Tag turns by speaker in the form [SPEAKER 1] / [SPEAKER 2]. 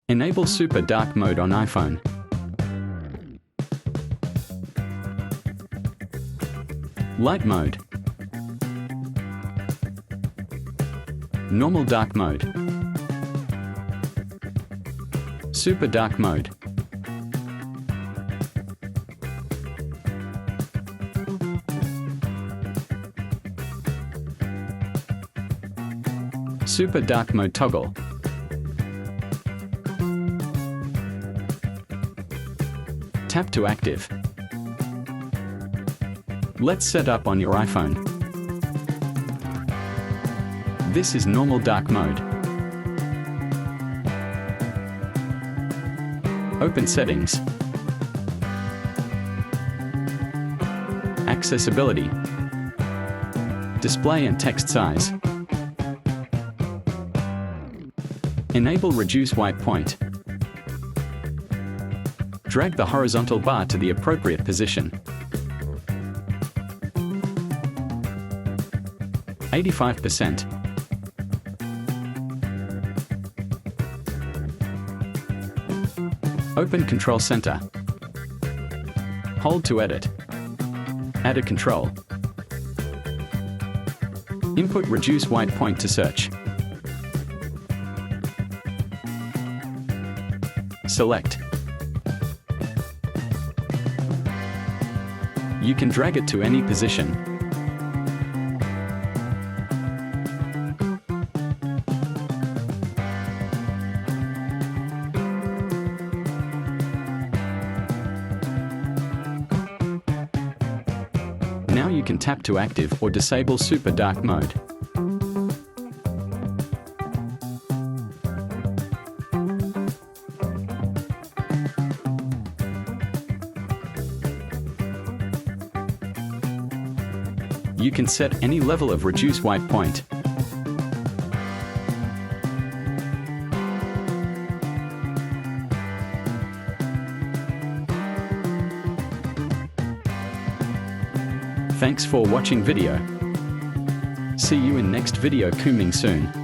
[SPEAKER 1] Enable Super Dark Mode on iPhone. Light Mode. Normal Dark Mode. Super Dark Mode. Super Dark Mode toggle. Tap to active. Let's set up on your iPhone. This is normal dark mode. Open settings. Accessibility. Display and text size. Enable reduce white point. Drag the horizontal bar to the appropriate position. 85%. Open Control Center. Hold to edit. Add a control. Input reduce white point to search. Select. You can drag it to any position. Now you can tap to active or disable Super Dark Mode. You can set any level of reduce white point. Thanks for watching video. See you in next video coming soon.